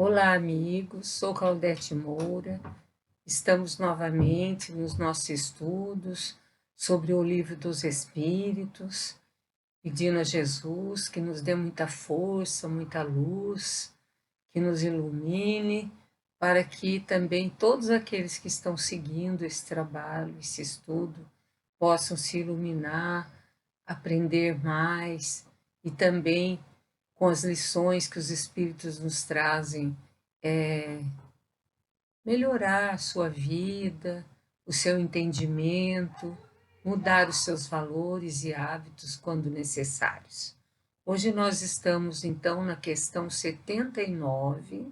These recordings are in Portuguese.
Olá, amigos. Sou Claudete Moura. Estamos novamente nos nossos estudos sobre o Livro dos Espíritos, pedindo a Jesus que nos dê muita força, muita luz, que nos ilumine, para que também todos aqueles que estão seguindo esse trabalho, esse estudo, possam se iluminar, aprender mais e também com as lições que os Espíritos nos trazem, melhorar a sua vida, o seu entendimento, mudar os seus valores e hábitos quando necessários. Hoje nós estamos, então, na questão 79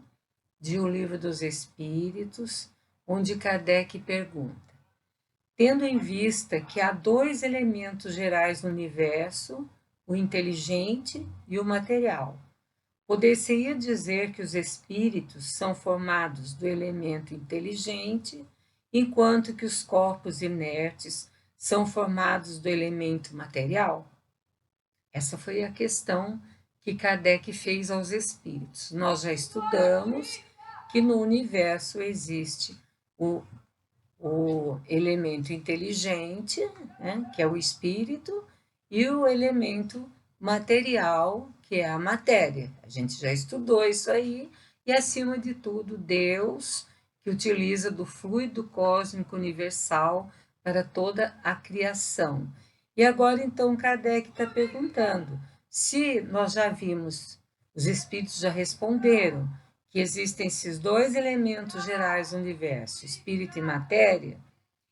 de O Livro dos Espíritos, onde Kardec pergunta: tendo em vista que há dois elementos gerais no universo, o inteligente e o material, poder-se-ia dizer que os espíritos são formados do elemento inteligente, enquanto que os corpos inertes são formados do elemento material? Essa foi a questão que Kardec fez aos espíritos. Nós já estudamos que no universo existe o elemento inteligente, né, que é o espírito, e o elemento material, que é a matéria. A gente já estudou isso aí, e acima de tudo, Deus, que utiliza do fluido cósmico universal para toda a criação. E agora, então, Kardec está perguntando se nós já vimos, os espíritos já responderam, que existem esses dois elementos gerais no universo, espírito e matéria.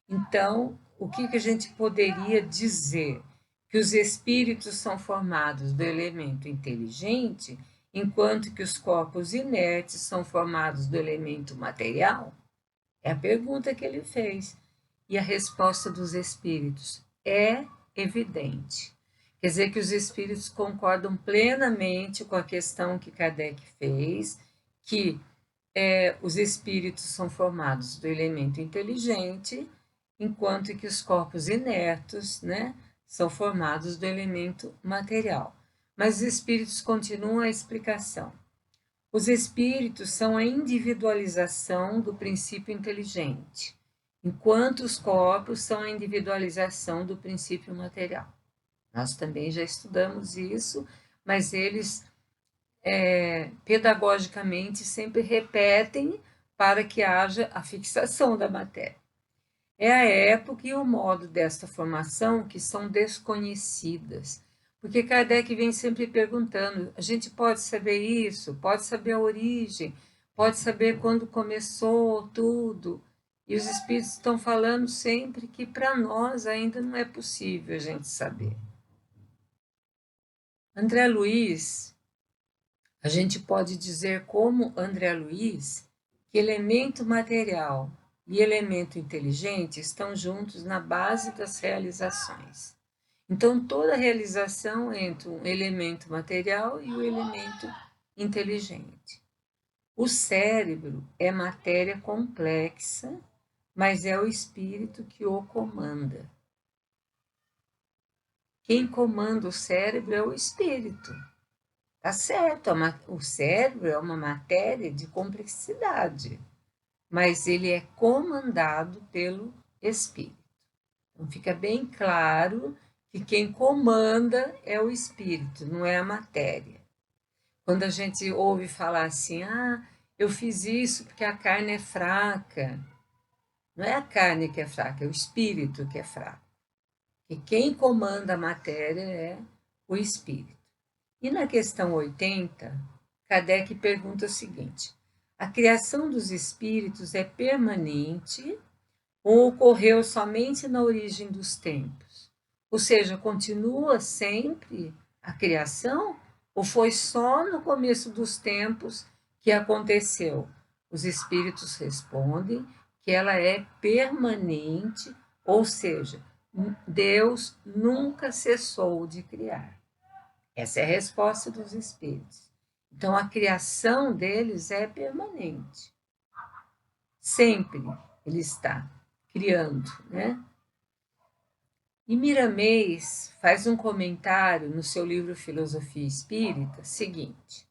Então, o que a gente poderia dizer? Que os espíritos são formados do elemento inteligente, enquanto que os corpos inertes são formados do elemento material? É a pergunta que ele fez. E a resposta dos espíritos é evidente. Quer dizer que os espíritos concordam plenamente com a questão que Kardec fez, que os espíritos são formados do elemento inteligente, enquanto que os corpos inertos, né, são formados do elemento material. Mas os espíritos continuam a explicação. Os espíritos são a individualização do princípio inteligente, enquanto os corpos são a individualização do princípio material. Nós também já estudamos isso, mas eles pedagogicamente sempre repetem para que haja a fixação da matéria. É a época e o modo desta formação que são desconhecidas, porque Kardec vem sempre perguntando: a gente pode saber isso? Pode saber a origem? Pode saber quando começou tudo? E os espíritos estão falando sempre que para nós ainda não é possível a gente saber. André Luiz, a gente pode dizer como André Luiz que elemento material e elemento inteligente estão juntos na base das realizações. Então, toda realização entre um elemento material e o elemento inteligente. O cérebro é matéria complexa, mas é o espírito que o comanda. Quem comanda o cérebro é o espírito. Tá certo, o cérebro é uma matéria de complexidade, mas ele é comandado pelo espírito. Então fica bem claro que quem comanda é o espírito, não é a matéria. Quando a gente ouve falar assim, eu fiz isso porque a carne é fraca, não é a carne que é fraca, é o espírito que é fraco. E quem comanda a matéria é o espírito. E na questão 80, Kardec pergunta o seguinte: a criação dos espíritos é permanente ou ocorreu somente na origem dos tempos? Ou seja, continua sempre a criação ou foi só no começo dos tempos que aconteceu? Os espíritos respondem que ela é permanente, ou seja, Deus nunca cessou de criar. Essa é a resposta dos espíritos. Então, a criação deles é permanente. Sempre ele está criando, né? E Miramês faz um comentário no seu livro Filosofia Espírita seguinte: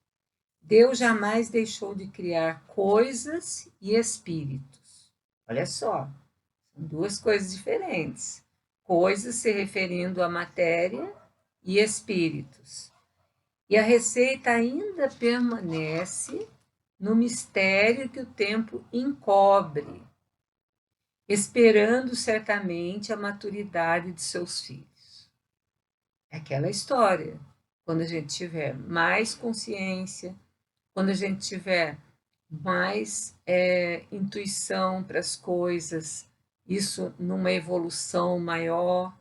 Deus jamais deixou de criar coisas e espíritos. Olha só, são duas coisas diferentes. Coisas se referindo à matéria e espíritos. E a receita ainda permanece no mistério que o tempo encobre, esperando certamente a maturidade de seus filhos. É aquela história. Quando a gente tiver mais consciência, quando a gente tiver mais intuição para as coisas, isso numa evolução maior,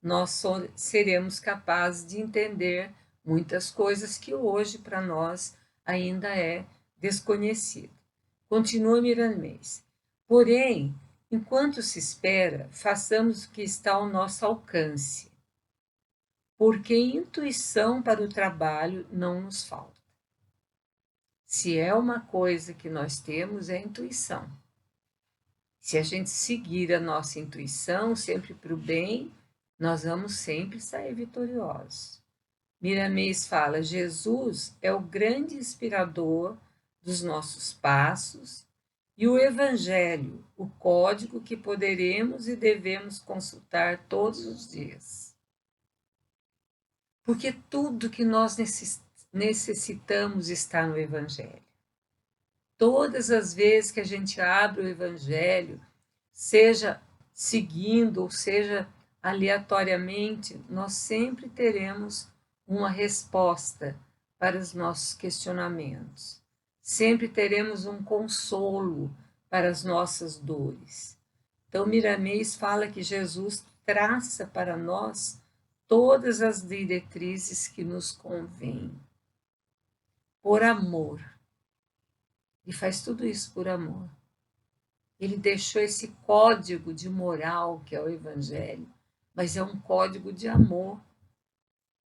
nós seremos capazes de entender muitas coisas que hoje para nós ainda é desconhecido. Continua Miramês. Porém, enquanto se espera, façamos o que está ao nosso alcance, porque intuição para o trabalho não nos falta. Se é uma coisa que nós temos, é a intuição. Se a gente seguir a nossa intuição sempre para o bem, nós vamos sempre sair vitoriosos. Miramês fala: Jesus é o grande inspirador dos nossos passos e o Evangelho, o código que poderemos e devemos consultar todos os dias. Porque tudo que nós necessitamos está no Evangelho. Todas as vezes que a gente abre o Evangelho, seja seguindo ou seja aleatoriamente, nós sempre teremos uma resposta para os nossos questionamentos. Sempre teremos um consolo para as nossas dores. Então, Miramês fala que Jesus traça para nós todas as diretrizes que nos convêm, por amor. E faz tudo isso por amor. Ele deixou esse código de moral, que é o Evangelho, mas é um código de amor,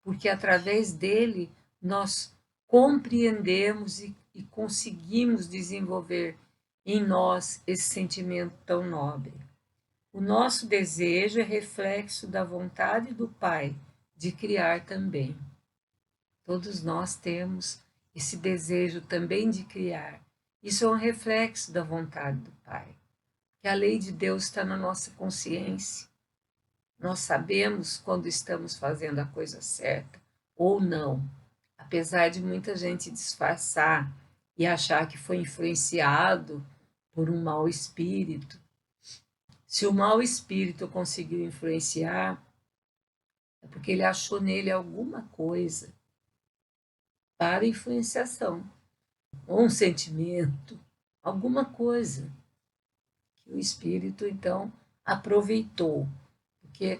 porque através dele nós compreendemos e conseguimos desenvolver em nós esse sentimento tão nobre. O nosso desejo é reflexo da vontade do Pai de criar também. Todos nós temos esse desejo também de criar. Isso é um reflexo da vontade do Pai. Que a lei de Deus está na nossa consciência. Nós sabemos quando estamos fazendo a coisa certa ou não. Apesar de muita gente disfarçar e achar que foi influenciado por um mau espírito. Se o mau espírito conseguiu influenciar, é porque ele achou nele alguma coisa para influenciação, ou um sentimento, alguma coisa que o espírito então aproveitou, porque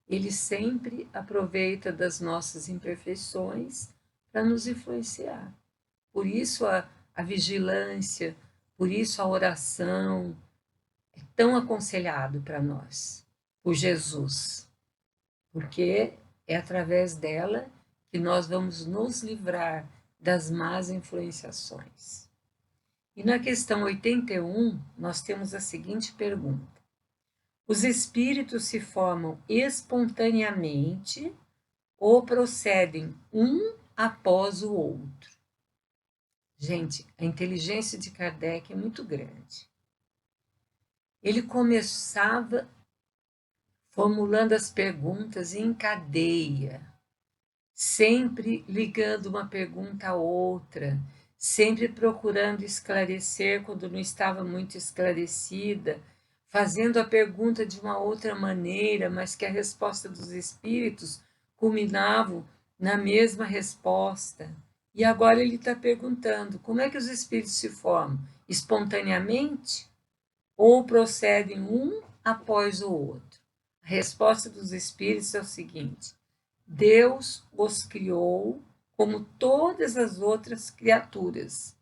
ele sempre aproveita das nossas imperfeições para nos influenciar. Por isso a vigilância, por isso a oração é tão aconselhado para nós, por Jesus, porque é através dela que nós vamos nos livrar das más influenciações. E na questão 81, nós temos a seguinte pergunta: os espíritos se formam espontaneamente ou procedem um após o outro? Gente, a inteligência de Kardec é muito grande. Ele começava formulando as perguntas em cadeia, sempre ligando uma pergunta a outra, sempre procurando esclarecer quando não estava muito esclarecida, fazendo a pergunta de uma outra maneira, mas que a resposta dos espíritos culminava na mesma resposta. E agora ele está perguntando: como é que os espíritos se formam? Espontaneamente? Ou procedem um após o outro? A resposta dos espíritos é o seguinte: Deus os criou como todas as outras criaturas,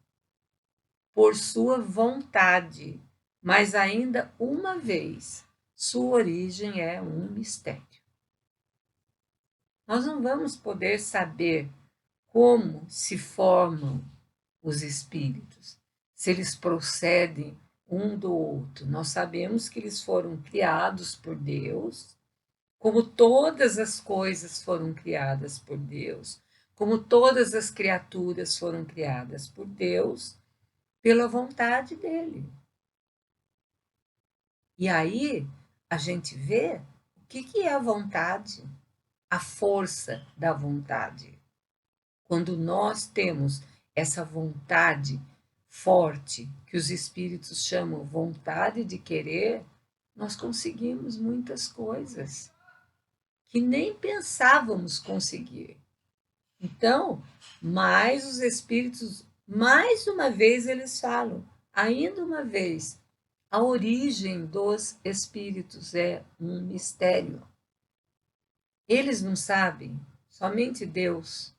por sua vontade, mas ainda uma vez, sua origem é um mistério. Nós não vamos poder saber como se formam os espíritos, se eles procedem um do outro. Nós sabemos que eles foram criados por Deus, como todas as coisas foram criadas por Deus, como todas as criaturas foram criadas por Deus, pela vontade dele. E aí a gente vê o que é a vontade, a força da vontade. Quando nós temos essa vontade forte, que os espíritos chamam vontade de querer, nós conseguimos muitas coisas que nem pensávamos conseguir. Então, mais os espíritos, mais uma vez eles falam, ainda uma vez, a origem dos espíritos é um mistério. Eles não sabem, somente Deus.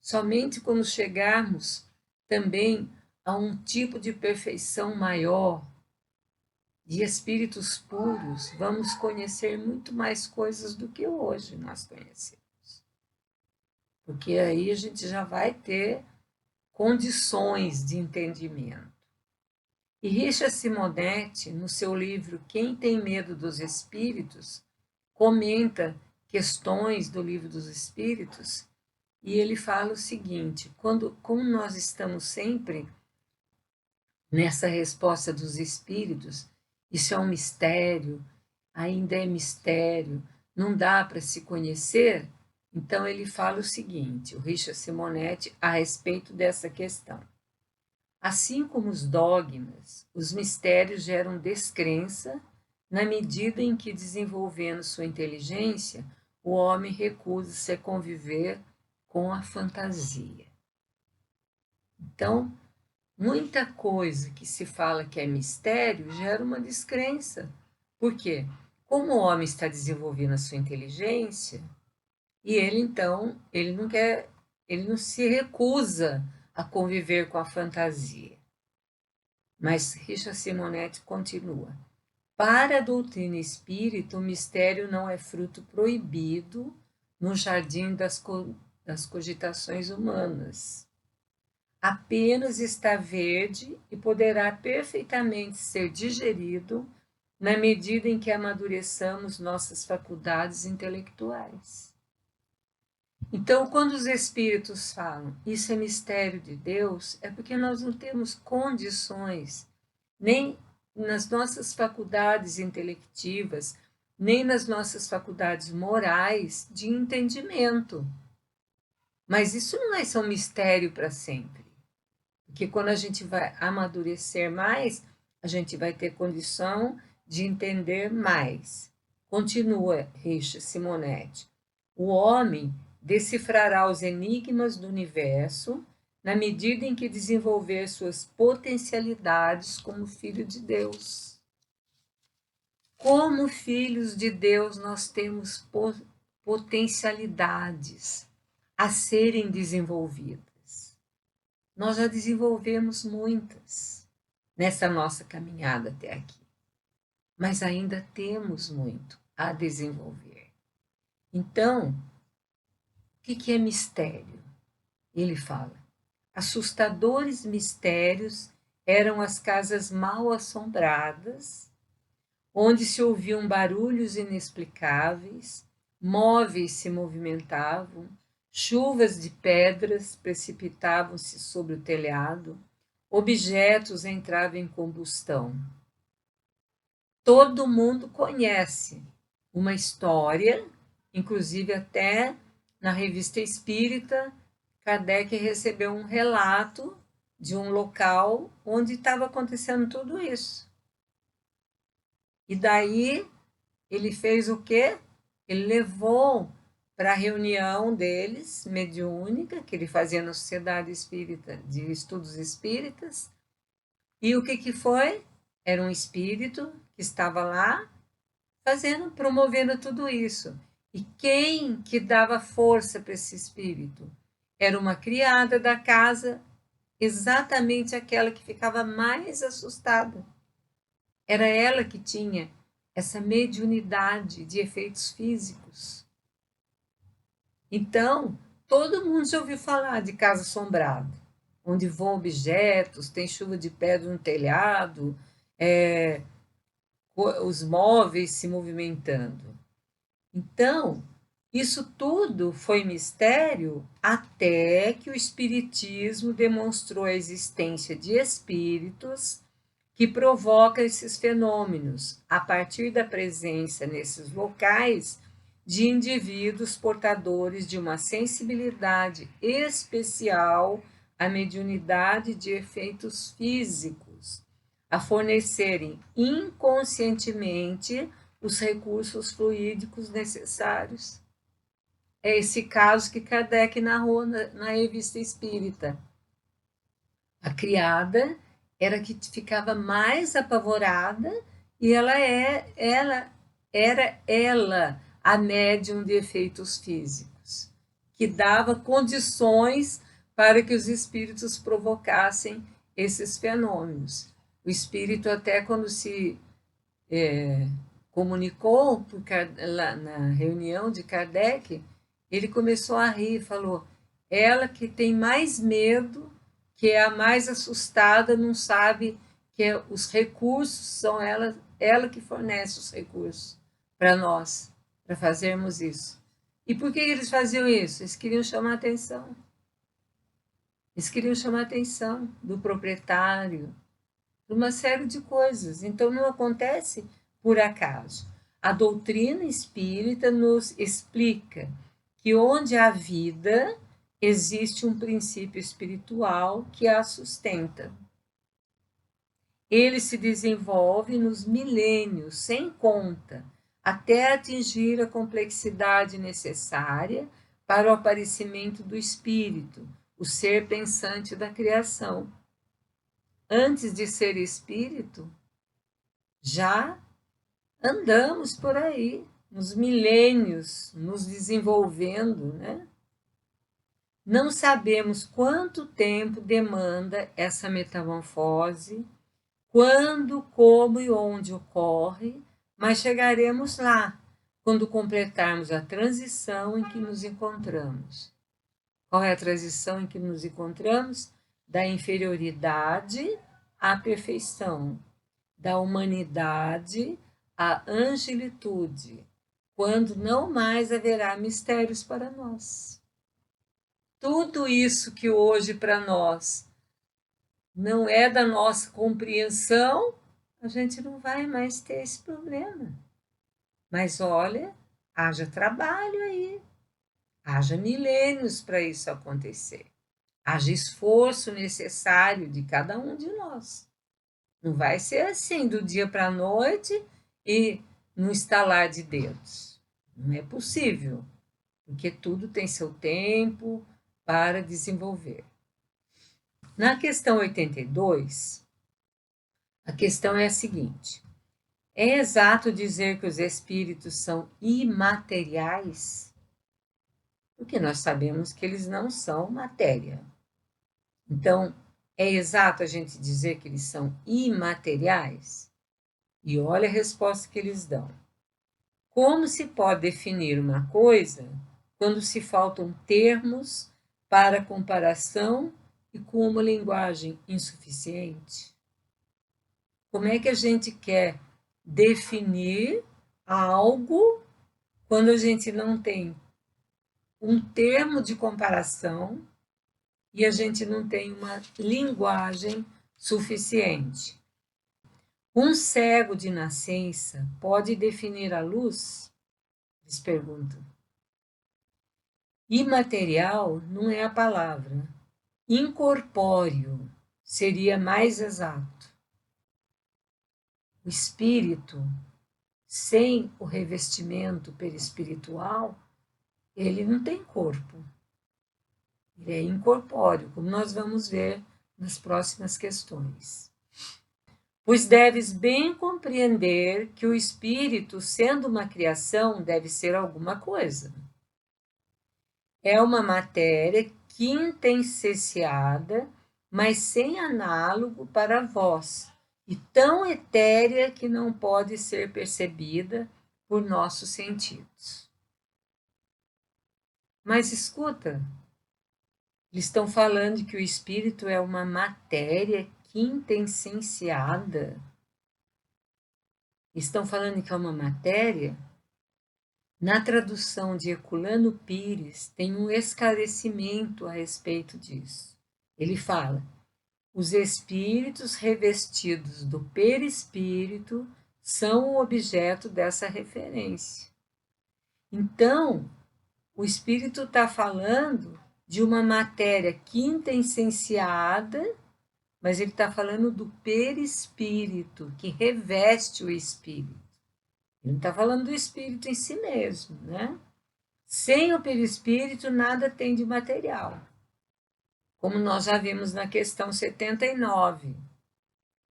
Somente quando chegarmos também a um tipo de perfeição maior, de espíritos puros, vamos conhecer muito mais coisas do que hoje nós conhecemos. Porque aí a gente já vai ter condições de entendimento. E Richard Simonetti, no seu livro Quem Tem Medo dos Espíritos, comenta questões do livro dos Espíritos, e ele fala o seguinte: como nós estamos sempre nessa resposta dos espíritos, isso é um mistério, ainda é mistério, não dá para se conhecer. Então ele fala o seguinte, o Richard Simonetti, a respeito dessa questão. Assim como os dogmas, os mistérios geram descrença na medida em que, desenvolvendo sua inteligência, o homem recusa-se a conviver com a fantasia. Então, muita coisa que se fala que é mistério gera uma descrença. Por quê? Como o homem está desenvolvendo a sua inteligência, e ele então, ele não quer, ele não se recusa a conviver com a fantasia. Mas Richard Simonetti continua. Para a doutrina espírita, o mistério não é fruto proibido no jardim das cogitações humanas. Apenas está verde e poderá perfeitamente ser digerido na medida em que amadureçamos nossas faculdades intelectuais. Então, quando os espíritos falam isso é mistério de Deus, é porque nós não temos condições, nem nas nossas faculdades intelectivas, nem nas nossas faculdades morais de entendimento. Mas isso não vai ser um mistério para sempre. Porque quando a gente vai amadurecer mais, a gente vai ter condição de entender mais. Continua Richard Simonetti. O homem decifrará os enigmas do universo na medida em que desenvolver suas potencialidades como filho de Deus. Como filhos de Deus, nós temos potencialidades a serem desenvolvidas. Nós já desenvolvemos muitas nessa nossa caminhada até aqui, mas ainda temos muito a desenvolver. Então, o que é mistério? Ele fala, assustadores mistérios eram as casas mal assombradas, onde se ouviam barulhos inexplicáveis, móveis se movimentavam, chuvas de pedras precipitavam-se sobre o telhado, objetos entravam em combustão. Todo mundo conhece uma história, inclusive até na Revista Espírita, Kardec recebeu um relato de um local onde estava acontecendo tudo isso. E daí ele fez o quê? Ele levou para a reunião deles, mediúnica, que ele fazia na Sociedade Espírita de Estudos Espíritas. E o que foi? Era um espírito que estava lá promovendo tudo isso. E quem que dava força para esse espírito? Era uma criada da casa, exatamente aquela que ficava mais assustada. Era ela que tinha essa mediunidade de efeitos físicos. Então, todo mundo já ouviu falar de casa assombrada, onde voam objetos, tem chuva de pedra no telhado, os móveis se movimentando. Então, Isso tudo foi mistério até que o Espiritismo demonstrou a existência de espíritos que provocam esses fenômenos a partir da presença nesses locais de indivíduos portadores de uma sensibilidade especial à mediunidade de efeitos físicos, a fornecerem inconscientemente os recursos fluídicos necessários. É esse caso que Kardec narrou na Revista Espírita. A criada era que ficava mais apavorada e ela a médium de efeitos físicos, que dava condições para que os espíritos provocassem esses fenômenos. O espírito, até quando se comunicou lá na reunião de Kardec, ele começou a rir e falou: ela que tem mais medo, que é a mais assustada, não sabe que os recursos são ela que fornece os recursos para nós, para fazermos isso. E por que eles faziam isso? Eles queriam chamar a atenção. Eles queriam chamar a atenção do proprietário, de uma série de coisas. Então, não acontece por acaso. A doutrina espírita nos explica que onde há vida, existe um princípio espiritual que a sustenta. Ele se desenvolve nos milênios, sem conta, até atingir a complexidade necessária para o aparecimento do espírito, o ser pensante da criação. Antes de ser espírito, já andamos por aí, nos milênios, nos desenvolvendo, né? Não sabemos quanto tempo demanda essa metamorfose, quando, como e onde ocorre, mas chegaremos lá, quando completarmos a transição em que nos encontramos. Qual é a transição em que nos encontramos? Da inferioridade à perfeição, da humanidade à angelitude, quando não mais haverá mistérios para nós. Tudo isso que hoje para nós não é da nossa compreensão, a gente não vai mais ter esse problema. Mas olha, haja trabalho aí, haja milênios para isso acontecer, haja esforço necessário de cada um de nós. Não vai ser assim do dia para a noite e no estalar de dedos. Não é possível, porque tudo tem seu tempo para desenvolver. Na questão 82, a questão é a seguinte: é exato dizer que os espíritos são imateriais? Porque nós sabemos que eles não são matéria. Então, é exato a gente dizer que eles são imateriais? E olha a resposta que eles dão. Como se pode definir uma coisa quando se faltam termos para comparação e com uma linguagem insuficiente? Como é que a gente quer definir algo quando a gente não tem um termo de comparação e a gente não tem uma linguagem suficiente? Um cego de nascença pode definir a luz? Eles perguntam. Imaterial não é a palavra. Incorpóreo seria mais exato. O espírito, sem o revestimento perispiritual, ele não tem corpo. Ele é incorpóreo, como nós vamos ver nas próximas questões. Pois deves bem compreender que o espírito, sendo uma criação, deve ser alguma coisa. É uma matéria quintessenciada, mas sem análogo para vós, e tão etérea que não pode ser percebida por nossos sentidos. Mas escuta, eles estão falando que o espírito é uma matéria quintessenciada. Estão falando que é uma matéria? Na tradução de Herculano Pires, tem um esclarecimento a respeito disso. Ele fala: os espíritos revestidos do perispírito são o objeto dessa referência. Então, o espírito está falando de uma matéria quintessenciada, mas ele está falando do perispírito, que reveste o espírito. Ele não está falando do espírito em si mesmo, né? Sem o perispírito, nada tem de material. Como nós já vimos na questão 79.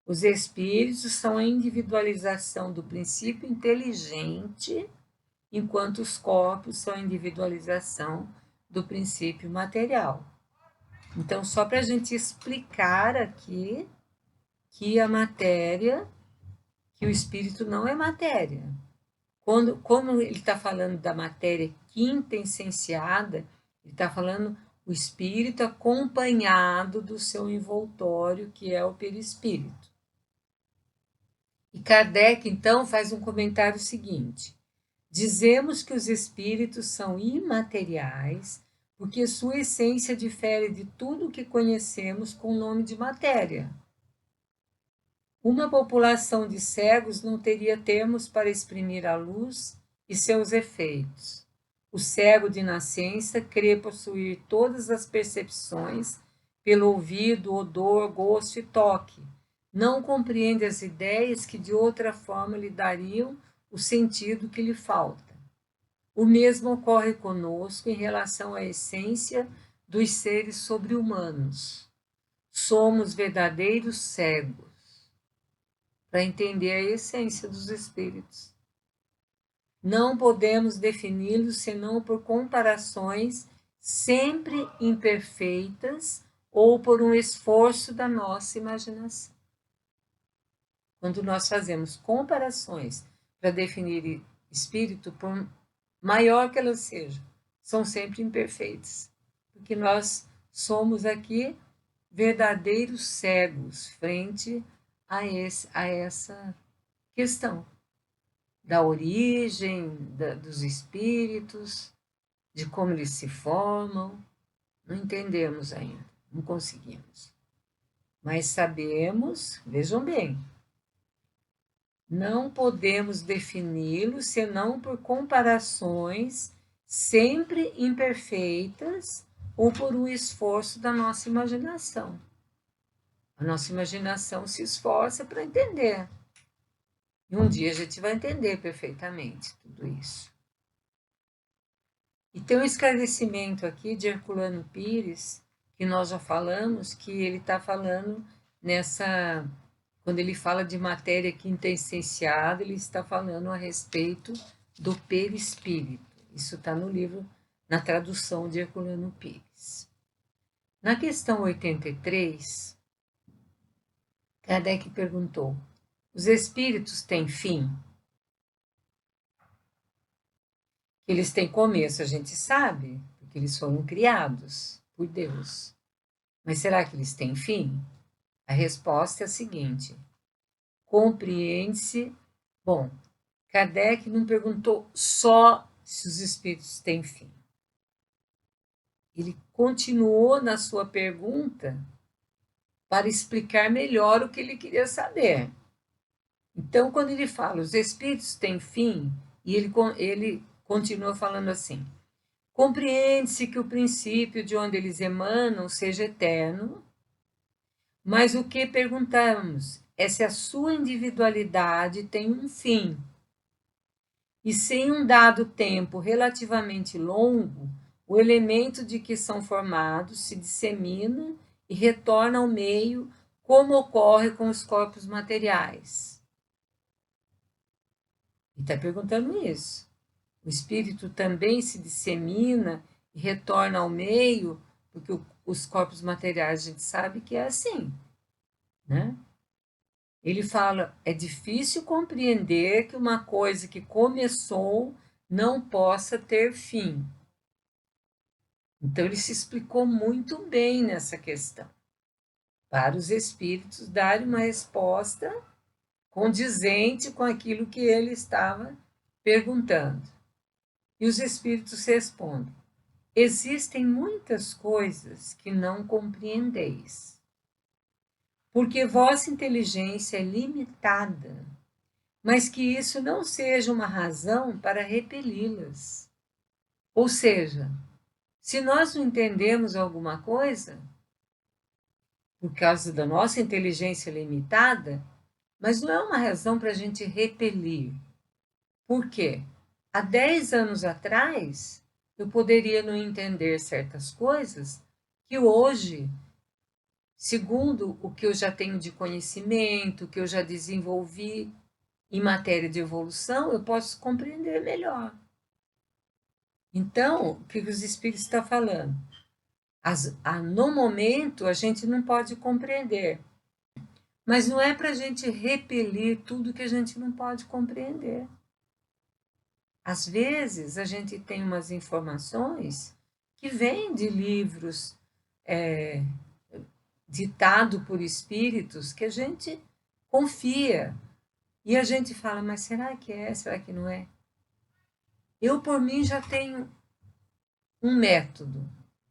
Os espíritos são a individualização do princípio inteligente, enquanto os corpos são a individualização do princípio material. Então, só para a gente explicar aqui que a matéria, que o espírito não é matéria. Como ele está falando da matéria quintessenciada, ele está falando o espírito acompanhado do seu envoltório, que é o perispírito. E Kardec, então, faz um comentário seguinte: dizemos que os espíritos são imateriais, porque sua essência difere de tudo o que conhecemos com o nome de matéria. Uma população de cegos não teria termos para exprimir a luz e seus efeitos. O cego de nascença crê possuir todas as percepções pelo ouvido, odor, gosto e toque. Não compreende as ideias que de outra forma lhe dariam o sentido que lhe falta. O mesmo ocorre conosco em relação à essência dos seres sobre-humanos. Somos verdadeiros cegos para entender a essência dos espíritos. Não podemos defini-los senão por comparações sempre imperfeitas ou por um esforço da nossa imaginação. Quando nós fazemos comparações para definir espírito, por maior que elas sejam, são sempre imperfeitas, porque nós somos aqui verdadeiros cegos frente a essa questão da origem dos espíritos, de como eles se formam. Não entendemos ainda, não conseguimos. Mas sabemos, vejam bem, não podemos defini-los senão por comparações sempre imperfeitas ou por um esforço da nossa imaginação. A nossa imaginação se esforça para entender. E um dia a gente vai entender perfeitamente tudo isso. E tem um esclarecimento aqui de Herculano Pires, que nós já falamos, que ele está falando quando ele fala de matéria quintessenciada, ele está falando a respeito do perispírito. Isso está no livro, na tradução de Herculano Pires. Na questão 83, Kardec perguntou: os espíritos têm fim? Eles têm começo, a gente sabe, porque eles foram criados por Deus. Mas será que eles têm fim? A resposta é a seguinte: compreende-se. Bom, Kardec não perguntou só se os espíritos têm fim. Ele continuou na sua pergunta para explicar melhor o que ele queria saber. Então, quando ele fala os espíritos têm fim, e ele continua falando assim: compreende-se que o princípio de onde eles emanam seja eterno, mas o que perguntamos é se a sua individualidade tem um fim. E se em um dado tempo relativamente longo, o elemento de que são formados se dissemina e retorna ao meio, como ocorre com os corpos materiais. Ele está perguntando isso. O espírito também se dissemina e retorna ao meio, porque os corpos materiais a gente sabe que é assim, né? Ele fala: é difícil compreender que uma coisa que começou não possa ter fim. Então, ele se explicou muito bem nessa questão, para os espíritos darem uma resposta condizente com aquilo que ele estava perguntando. E os espíritos respondem: existem muitas coisas que não compreendeis, porque vossa inteligência é limitada, mas que isso não seja uma razão para repeli-las. Ou seja, se nós não entendemos alguma coisa, por causa da nossa inteligência limitada, mas não é uma razão para a gente repelir. Por quê? Há 10 anos atrás, eu poderia não entender certas coisas que hoje, segundo o que eu já tenho de conhecimento, que eu já desenvolvi em matéria de evolução, eu posso compreender melhor. Então, o que os espíritos estão falando? No momento, a gente não pode compreender, mas não é para a gente repelir tudo que a gente não pode compreender. Às vezes, a gente tem umas informações que vêm de livros ditado por espíritos que a gente confia e a gente fala, mas será que é? Será que não é? Eu, por mim, já tenho um método.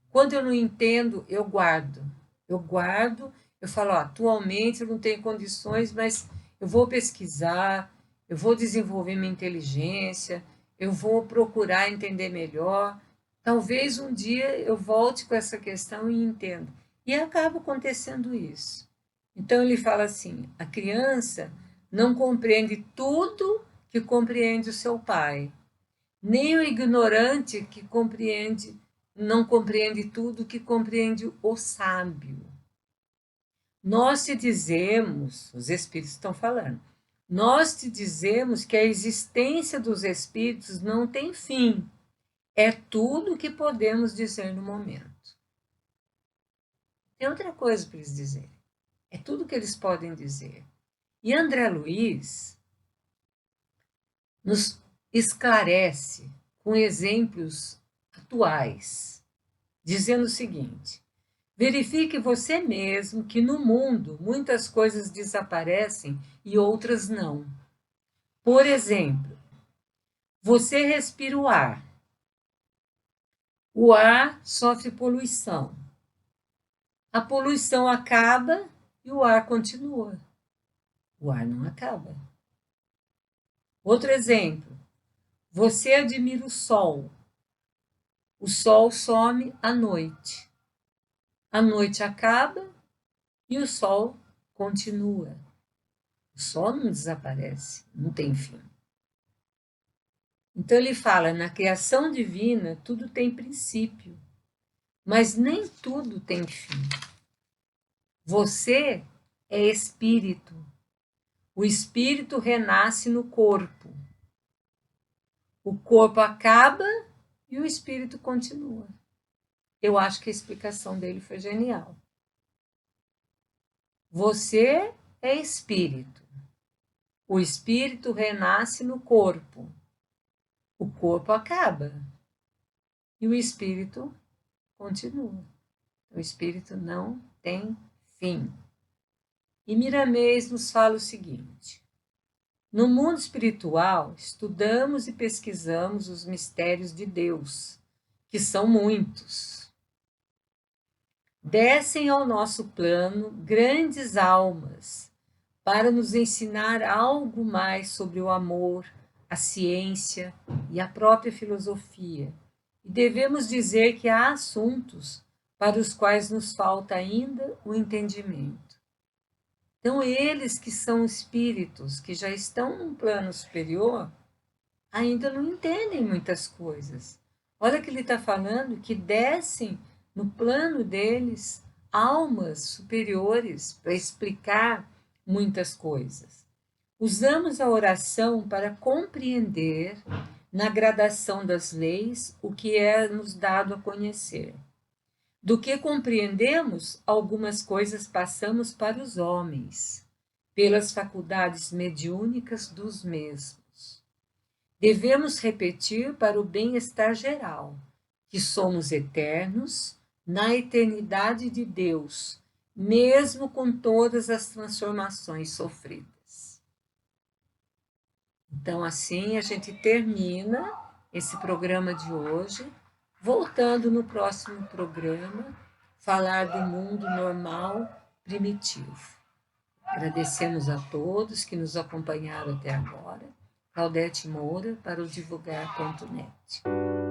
Quando eu não entendo, eu guardo. Eu falo, atualmente eu não tenho condições, mas eu vou pesquisar, eu vou desenvolver minha inteligência, eu vou procurar entender melhor. Talvez um dia eu volte com essa questão e entenda. E acaba acontecendo isso. Então ele fala assim: a criança não compreende tudo que compreende o seu pai, nem o ignorante que não compreende tudo que compreende o sábio. Nós te dizemos, os espíritos estão falando, nós te dizemos que a existência dos espíritos não tem fim. É tudo o que podemos dizer no momento. Tem outra coisa para eles dizerem. É tudo que eles podem dizer. E André Luiz nos esclarece com exemplos atuais, dizendo o seguinte: verifique você mesmo que no mundo muitas coisas desaparecem e outras não. Por exemplo, você respira o ar. O ar sofre poluição. A poluição acaba e o ar continua. O ar não acaba. Outro exemplo, você admira o sol. O sol some à noite. A noite acaba e o sol continua. O sol não desaparece, não tem fim. Então ele fala, na criação divina tudo tem princípio, mas nem tudo tem fim. Você é espírito. O espírito renasce no corpo. O corpo acaba e o espírito continua. Eu acho que a explicação dele foi genial. Você é espírito. O espírito renasce no corpo. O corpo acaba e o espírito continua. O espírito não tem fim. E Miramês nos fala o seguinte: no mundo espiritual, estudamos e pesquisamos os mistérios de Deus, que são muitos. Descem ao nosso plano grandes almas para nos ensinar algo mais sobre o amor, a ciência e a própria filosofia. E devemos dizer que há assuntos para os quais nos falta ainda o entendimento. Então, eles que são espíritos, que já estão num plano superior, ainda não entendem muitas coisas. Olha que ele está falando que descem no plano deles almas superiores para explicar muitas coisas. Usamos a oração para compreender, na gradação das leis, o que é nos dado a conhecer. Do que compreendemos, algumas coisas passamos para os homens, pelas faculdades mediúnicas dos mesmos. Devemos repetir para o bem-estar geral, que somos eternos na eternidade de Deus, mesmo com todas as transformações sofridas. Então, assim a gente termina esse programa de hoje, voltando no próximo programa, falar do mundo normal primitivo. Agradecemos a todos que nos acompanharam até agora. Claudete Moura, para o divulgar.net.